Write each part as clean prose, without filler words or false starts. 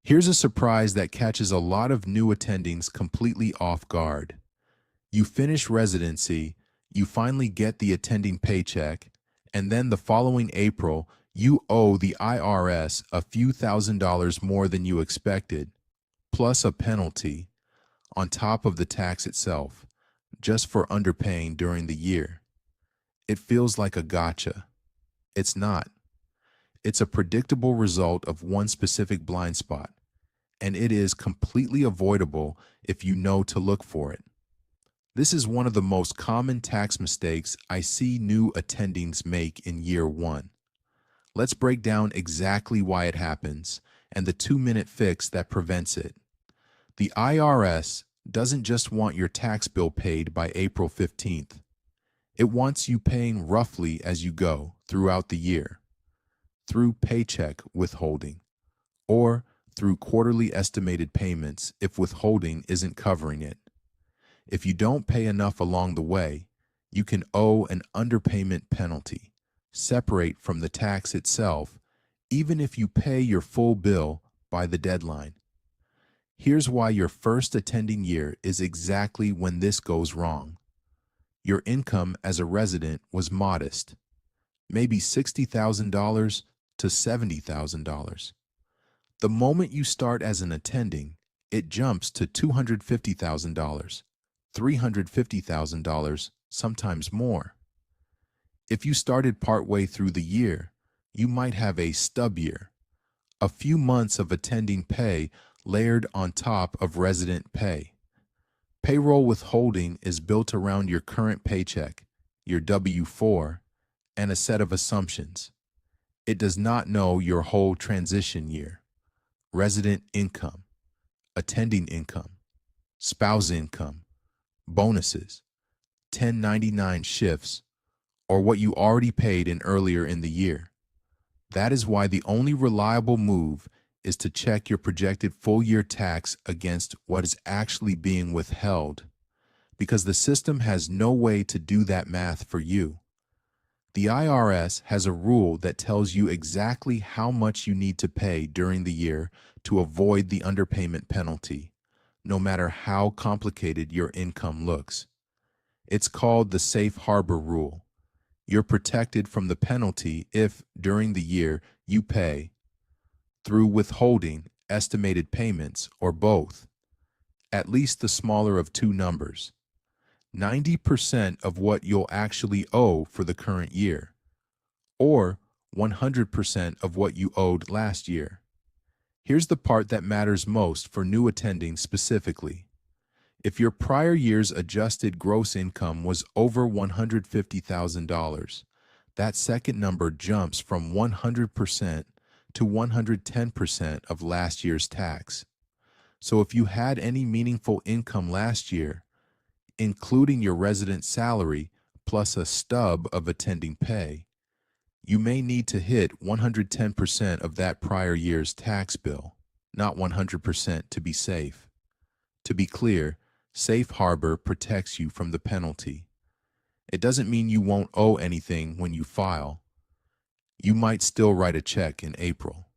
Here's a surprise that catches a lot of new attendings completely off guard. You finish residency, you finally get the attending paycheck, and then the following April, you owe the IRS a few $1,000s more than you expected, plus a penalty, on top of the tax itself, just for underpaying during the year. It feels like a gotcha. It's not. It's a predictable result of one specific blind spot, and it is completely avoidable if you know to look for it. This is one of the most common tax mistakes I see new attendings make in year one. Let's break down exactly why it happens and the 2-minute fix that prevents it. The IRS doesn't just want your tax bill paid by April 15th. It wants you paying roughly as you go throughout the year, through paycheck withholding, or through quarterly estimated payments if withholding isn't covering it. If you don't pay enough along the way, you can owe an underpayment penalty, separate from the tax itself, even if you pay your full bill by the deadline. Here's why your first attending year is exactly when this goes wrong. Your income as a resident was modest, maybe $60,000 to $70,000. The moment you start as an attending, it jumps to $250,000, $350,000, sometimes more. If you started partway through the year, you might have a stub year, a few months of attending pay layered on top of resident pay. Payroll withholding is built around your current paycheck, your W-4, and a set of assumptions. It does not know your whole transition year, resident income, attending income, spouse income, bonuses, 1099 shifts, or what you already paid in earlier in the year. That is why the only reliable move is to check your projected full-year tax against what is actually being withheld, because the system has no way to do that math for you. The IRS has a rule that tells you exactly how much you need to pay during the year to avoid the underpayment penalty, no matter how complicated your income looks. It's called the safe harbor rule. You're protected from the penalty if, during the year, you pay, through withholding, estimated payments, or both, at least the smaller of two numbers, 90% of what you'll actually owe for the current year, or 100% of what you owed last year. Here's the part that matters most for new attending specifically. If your prior year's adjusted gross income was over $150,000, that second number jumps from 100% to 110% of last year's tax. So if you had any meaningful income last year, including your resident salary plus a stub of attending pay, you may need to hit 110% of that prior year's tax bill, not 100% to be safe. To be clear, Safe Harbor protects you from the penalty. It doesn't mean you won't owe anything when you file. You might still write a check in April.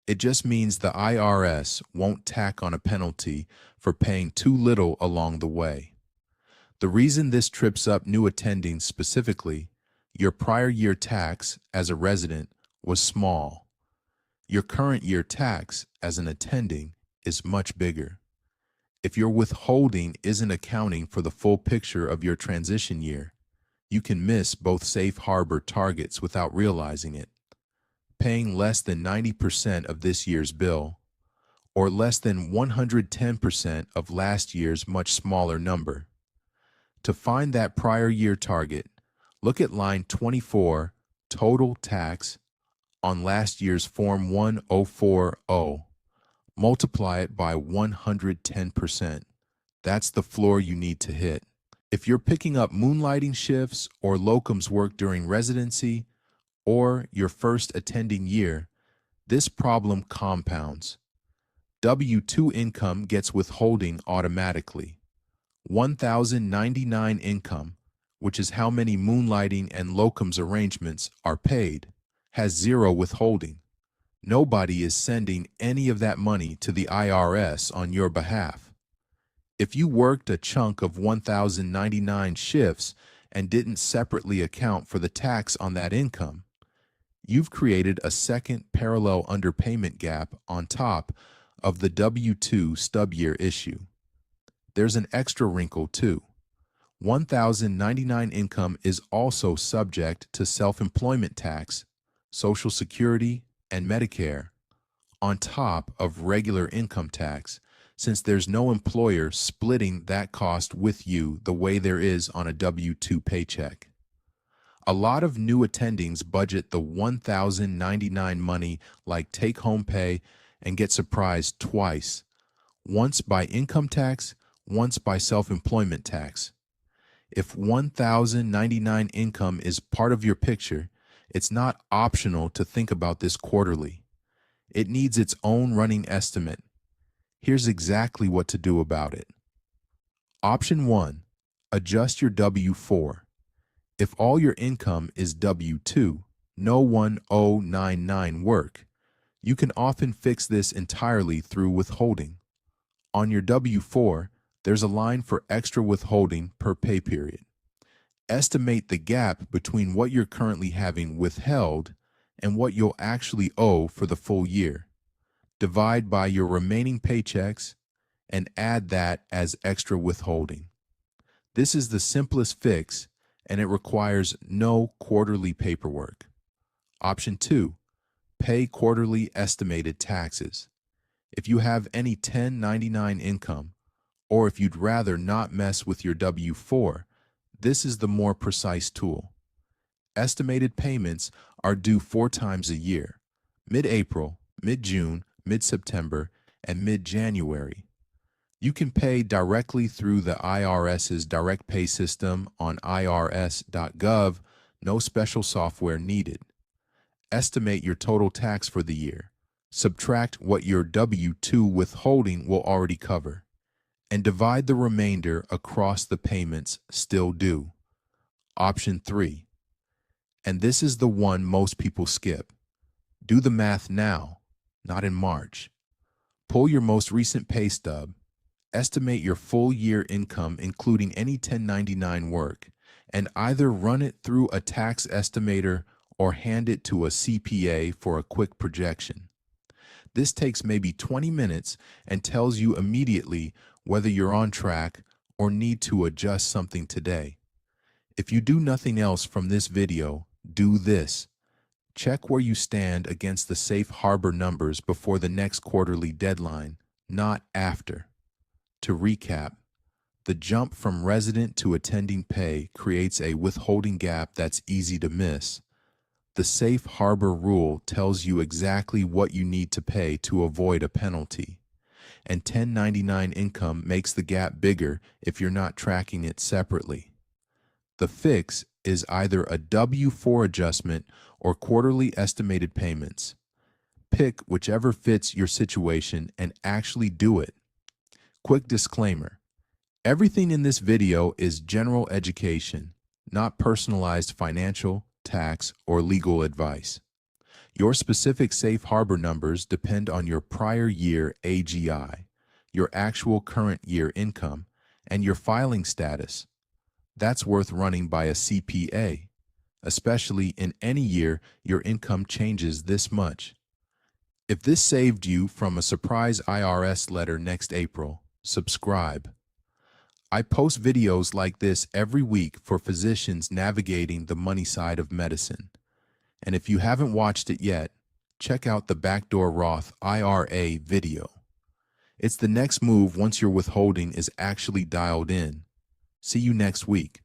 It just means the IRS won't tack on a penalty for paying too little along the way. The reason this trips up new attendings specifically, your prior year tax as a resident was small. Your current year tax as an attending is much bigger. If your withholding isn't accounting for the full picture of your transition year, you can miss both safe harbor targets without realizing it. Paying less than 90% of this year's bill, or less than 110% of last year's much smaller number. To find that prior year target, look at line 24, total tax, on last year's Form 1040. Multiply it by 110%. That's the floor you need to hit. If you're picking up moonlighting shifts or locums work during residency or your first attending year, this problem compounds. W-2 income gets withholding automatically. 1,099 income, which is how many moonlighting and locums arrangements are paid, has zero withholding. Nobody is sending any of that money to the IRS on your behalf. If you worked a chunk of 1,099 shifts and didn't separately account for the tax on that income, you've created a second parallel underpayment gap on top of the W-2 stub year issue. There's an extra wrinkle too. 1,099 income is also subject to self-employment tax, Social Security, and Medicare, on top of regular income tax, since there's no employer splitting that cost with you the way there is on a W-2 paycheck. A lot of new attendings budget the 1,099 money like take-home pay and get surprised twice, once by income tax, once by self-employment tax. If 1,099 income is part of your picture, it's not optional to think about this quarterly. It needs its own running estimate. Here's exactly what to do about it. Option 1. Adjust your W-4. If all your income is W-2, no 1099 work, you can often fix this entirely through withholding. On your W-4, there's a line for extra withholding per pay period. Estimate the gap between what you're currently having withheld and what you'll actually owe for the full year. Divide by your remaining paychecks and add that as extra withholding. This is the simplest fix, and it requires no quarterly paperwork. Option 2. Pay quarterly estimated taxes. If you have any 1099 income, or if you'd rather not mess with your W-4, this is the more precise tool. Estimated payments are due 4 times a year: mid-April, mid-June, mid-September, and mid-January. You can pay directly through the IRS's direct pay system on irs.gov, no special software needed. Estimate your total tax for the year. Subtract what your W-2 withholding will already cover, and divide the remainder across the payments still due. Option 3. And this is the one most people skip. Do the math now, not in March. Pull your most recent pay stub. Estimate your full year income, including any 1099 work, and either run it through a tax estimator or hand it to a CPA for a quick projection. This takes maybe 20 minutes and tells you immediately whether you're on track or need to adjust something today. If you do nothing else from this video, do this. Check where you stand against the safe harbor numbers before the next quarterly deadline, not after. To recap, the jump from resident to attending pay creates a withholding gap that's easy to miss. The safe harbor rule tells you exactly what you need to pay to avoid a penalty. And 1099 income makes the gap bigger if you're not tracking it separately. The fix is either a W-4 adjustment or quarterly estimated payments. Pick whichever fits your situation and actually do it. Quick disclaimer: everything in this video is general education, not personalized financial, tax, or legal advice. Your specific safe harbor numbers depend on your prior year AGI, your actual current year income, and your filing status. That's worth running by a CPA, especially in any year your income changes this much. If this saved you from a surprise IRS letter next April, subscribe. I post videos like this every week for physicians navigating the money side of medicine. And if you haven't watched it yet, check out the Backdoor Roth IRA video. It's the next move once your withholding is actually dialed in. See you next week.